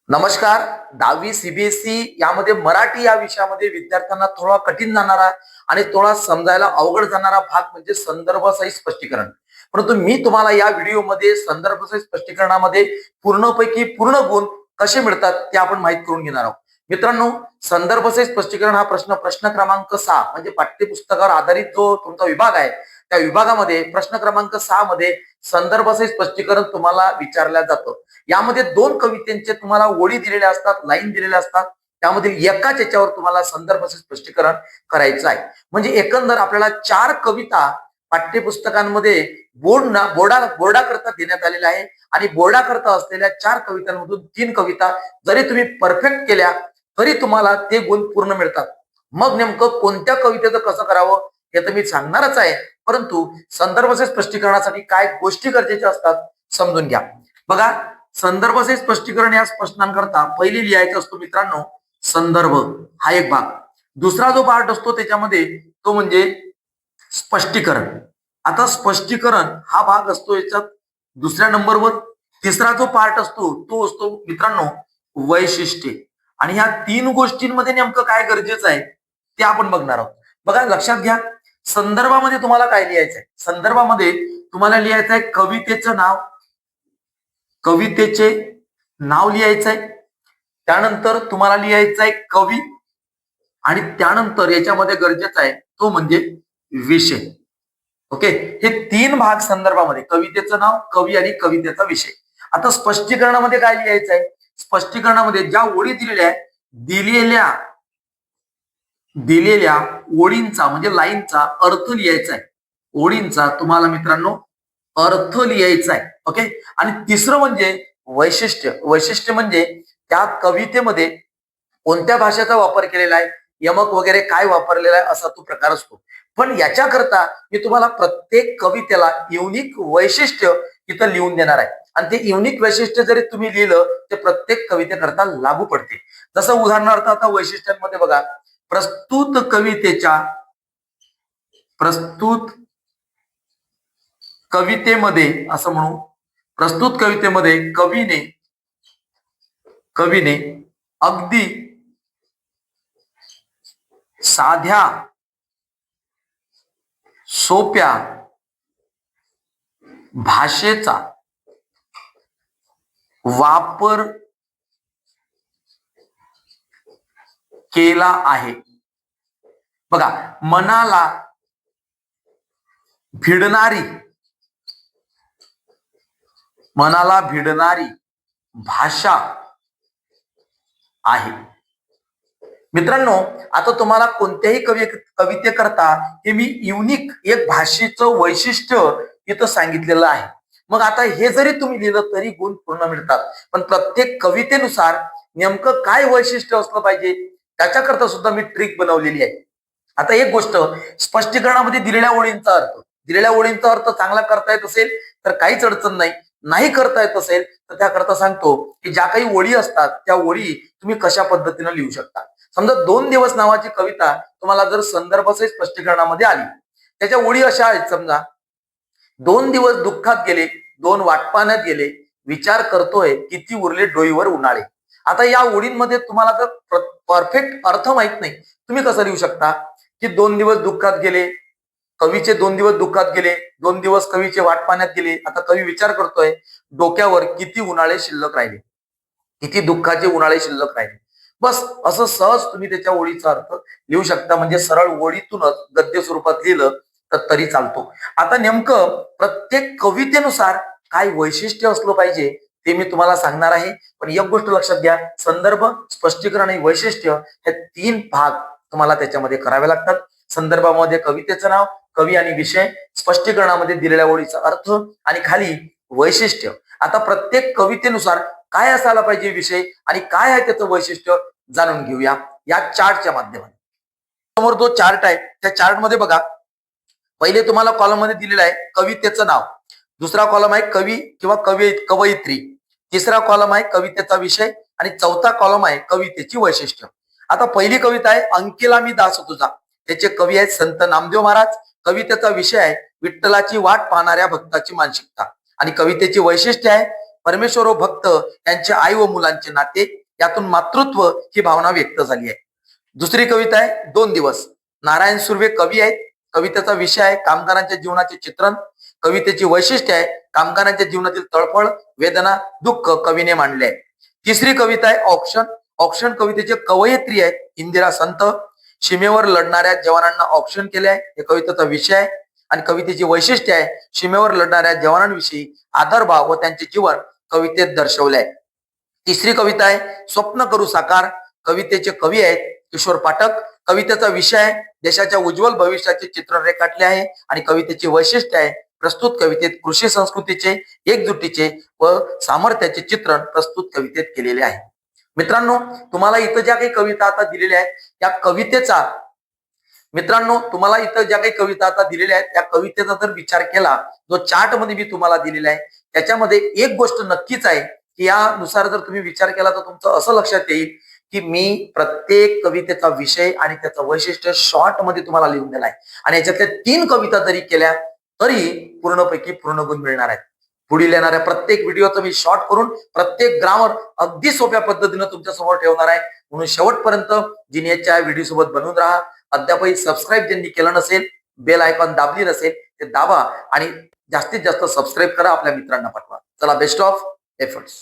नमस्कार. 10वी सीबीएसई यामध्ये मराठी या विषयामध्ये विद्यार्थ्यांना थोडा कठीण जाणारा आणि थोडा समजायला अवघड जाणारा भाग म्हणजे संदर्भसहित स्पष्टीकरण. परंतु मी तुम्हाला या व्हिडिओमध्ये संदर्भसहित स्पष्टीकरणामध्ये पूर्णपैकी पूर्ण गुण कसे मिळतात ते आपण माहित करून घेणार आहोत. मित्रांनो, संदर्भसहित स्पष्टीकरण हा प्रश्न क्रमांक 6 म्हणजे पाठ्यपुस्तकावर आधारित जो तुमचा विभाग आहे त्या विभागामध्ये प्रश्न क्रमांक 6 मध्ये संदर्भसहित स्पष्टीकरण तुम्हाला विचारलं जातं. यामध्ये दोन कवितेचे तुम्हाला ओळी दिलेल्या असतात, लाईन दिलेल्या असतात. त्यामधील एकाच याच्यावर तुम्हाला संदर्भ स्पष्टीकरण करायचं आहे. म्हणजे एकंदर आपल्याला 4 कविता पाठ्यपुस्तकांमध्ये बोर्डाकरता देण्यात आलेल्या आहे आणि बोर्डाकरता असलेल्या 4 कवितांमधून 3 कविता जरी तुम्ही परफेक्ट केल्या तरी तुम्हाला ते गुण पूर्ण मिळतात. मग नेमकं कोणत्या कवितेचं कसं करावं हे तर मी सांगणारच आहे, परंतु संदर्भाचे स्पष्टीकरणासाठी काय गोष्टी गरजेच्या असतात समजून घ्या. बघा, संदर्भाचे स्पष्टीकरण या प्रश्नांकरता पहिले लिहायचं असतो मित्रांनो संदर्भ हा एक भाग. दुसरा जो पार्ट असतो त्याच्यामध्ये तो म्हणजे स्पष्टीकरण. आता स्पष्टीकरण हा भाग असतो याच्यात दुसऱ्या नंबरवर. तिसरा जो पार्ट असतो तो असतो मित्रांनो वैशिष्ट्ये. आणि ह्या 3 गोष्टींमध्ये नेमकं काय गरजेचं आहे ते आपण बघणार आहोत. बघा, लक्षात घ्या, संदर्भामध्ये तुम्हाला काय लिहायचंय. संदर्भामध्ये तुम्हाला लिहायचं आहे कवितेचं नाव, कवितेचे नाव लिहायचंय. त्यानंतर तुम्हाला लिहायचं आहे कवी आणि त्यानंतर याच्यामध्ये गरजेचा आहे तो म्हणजे विषय. ओके, हे 3 भाग संदर्भामध्ये कवितेचं नाव, कवी आणि कवितेचा विषय. आता स्पष्टीकरणामध्ये काय लिहायचं आहे. स्पष्टीकरणामध्ये ज्या ओळी दिलेल्या आहेत दिलेल्या ओळींचा म्हणजे लाईनचा अर्थ लिहायचा आहे. ओळींचा तुम्हाला मित्रांनो अर्थ लिहायचा आहे. ओके, आणि तिसरं म्हणजे वैशिष्ट्य. वैशिष्ट्य म्हणजे त्या कवितेमध्ये कोणत्या भाषेचा वापर केलेला आहे, यमक वगैरे काय वापरलेला आहे असा तो प्रकार असतो. पण याच्याकरता मी तुम्हाला प्रत्येक कवितेला युनिक वैशिष्ट्य इथं लिहून देणार आहे आणि ते युनिक वैशिष्ट्य जरी तुम्ही लिहिलं ते प्रत्येक कवितेकरता लागू पडते. जसं उदाहरणार्थ आता वैशिष्ट्यांमध्ये बघा, प्रस्तुत कवितेमध्ये असं म्हणू, प्रस्तुत कवितेमध्ये कवीने अगदी साध्या सोप्या भाषेचा वापर केला आहे. बघा, मनाला भिडणारी भाषा आहे. मित्रांनो, आता तुम्हाला कोणत्याही कवितेकरता हे मी युनिक एक भाषेचं वैशिष्ट्य इथं सांगितलेलं आहे. मग आता हे जरी तुम्ही लिहिलं तरी गुण पूर्ण मिळतात. पण प्रत्येक कवितेनुसार नेमकं काय वैशिष्ट्य असलं पाहिजे त्याच्याकरता सुद्धा मी ट्रिक बनवलेली आहे. आता एक गोष्ट, स्पष्टीकरणामध्ये दिलेल्या ओळींचा अर्थ चांगला करता येत असेल तर काहीच अडचण नाही. नाही करता येत असेल तर त्याकरता सांगतो की ज्या काही ओळी असतात त्या ओळी तुम्ही कशा पद्धतीने लिहू शकता. समजा 2 दिवस नावाची कविता तुम्हाला जर संदर्भासहित स्पष्टीकरणामध्ये आली, त्याच्या ओळी अशा आहेत. समजा, 2 दिवस दुःखात गेले, 2 वाटपाण्यात गेले, विचार करतोय किती उरले डोईवर उन्हाळे. आता या ओळींमध्ये तुम्हाला जर परफेक्ट अर्थ माहित नाही, तुम्ही कसं लिहू शकता की 2 दिवस दुःखात गेले, कवीचे 2 दिवस दुःखात गेले, 2 दिवस कवीचे वाटपाण्यात गेले. आता कवी विचार करतोय डोक्यावर किती उन्हाळे शिल्लक राहिले, किती दुःखाचे उन्हाळे शिल्लक राहिले. बस असं सहज तुम्ही त्याच्या ओळीचा अर्थ लिहू शकता. म्हणजे सरळ ओळीतूनच गद्य स्वरूपात लिहिलं तर तरी चालतो. आता नेमकं प्रत्येक कवितेनुसार काय वैशिष्ट्य असलं पाहिजे ते मी तुम्हाला सांगणार आहे. पण एक गोष्ट लक्षात घ्या, संदर्भ, स्पष्टीकरण आणि वैशिष्ट्य हे 3 भाग तुम्हाला त्याच्यामध्ये करावे लागतात. संदर्भामध्ये कवितेचं नाव, कवी आणि विषय, स्पष्टीकरणामध्ये दिलेल्या ओळीचा अर्थ आणि खाली वैशिष्ट्य. आता प्रत्येक कवितेनुसार काय असायला पाहिजे विषय आणि काय आहे त्याचं वैशिष्ट्य जाणून घेऊया या चार्टच्या माध्यमातून. समोर जो चार्ट आहे त्या चार्ट मध्ये बघा, पहिले तुम्हाला कॉलम मध्ये दिलेलं आहे कवितेचं नाव, दुसरा कॉलम आहे कवी किंवा कवयित्री, तिसरा कॉलम आहे कवितेचा विषय आणि चौथा कॉलम आहे कवितेची वैशिष्ट्य. आता पहिली कविता आहे अंकेला मी दास तुझा, त्याचे कवी आहेत संत नामदेव महाराज. कवितेचा विषय आहे विठ्ठलाची वाट पाहणाऱ्या भक्ताची मानसिकता आणि कवितेची वैशिष्ट्य आहे परमेश्वर व भक्त यांचे आई व मुलांचे नाते, यातून मातृत्व ही भावना व्यक्त झाली आहे. दुसरी कविता आहे 2 दिवस. नारायण सुर्वे कवी आहेत. कवितेचा विषय आहे कामगारांच्या जीवनाचे चित्रण. कवितेची वैशिष्ट्य आहे कामगारांच्या जीवनातील तळफळ, वेदना, दुःख कवीने मांडले आहे. तिसरी कविता आहे ऑप्शन. ऑप्शन कवितेचे कवयित्री आहेत इंदिरा संत. सीमेवर लढणाऱ्या जवानांना ऑप्शन केले आहे, हे कवितेचा विषय आहे. आणि कवितेची वैशिष्ट्य आहे सीमेवर लढणाऱ्या जवानांविषयी आदरभाव व त्यांचे जीवन कवितेत दर्शवले आहे. तिसरी कविता आहे स्वप्न करू साकार. कवितेचे कवी आहेत किशोर पाठक. कवितेचा विषय आहे देशाच्या उज्ज्वल भविष्याचे चित्र रेखाटले आहे. आणि कवितेची वैशिष्ट्य आहे प्रस्तुत कवितेत कृषी संस्कृतीचे, एकजुटीचे व सामर्थ्याचे चित्रण प्रस्तुत कवितेत केलेले आहे. मित्रांनो, तुम्हाला इथं ज्या काही कविता आता दिलेल्या आहेत त्या कवितेचा त्या कवितेचा जर विचार केला, जो चार्ट मध्ये मी तुम्हाला दिलेला आहे त्याच्यामध्ये एक गोष्ट नक्कीच आहे की यानुसार जर तुम्ही विचार केला तर तुमचं असं लक्षात येईल की मी प्रत्येक कवितेचा विषय आणि त्याचं वैशिष्ट्य शॉर्ट मध्ये तुम्हाला लिहून दिला आहे. आणि याच्यातल्या 3 कविता जरी केल्या तरी पूर्णपैकी पूर्ण गुण मिळणार आहेत. पुढील येणाऱ्या प्रत्येक व्हिडिओचं मी शॉर्ट करून प्रत्येक ग्रामर अगदी सोप्या पद्धतीनं तुमच्या समोर ठेवणार आहे. म्हणून शेवटपर्यंत जिनियसच्या व्हिडिओ सोबत बनवून राहा. अद्यापही सबस्क्राईब ज्यांनी केलं नसेल, बेल आयकॉन दाबली नसेल ते दाबा आणि जास्तीत जास्त सबस्क्राईब करा, आपल्या मित्रांना पाठवा. चला, बेस्ट ऑफ एफर्ट्स.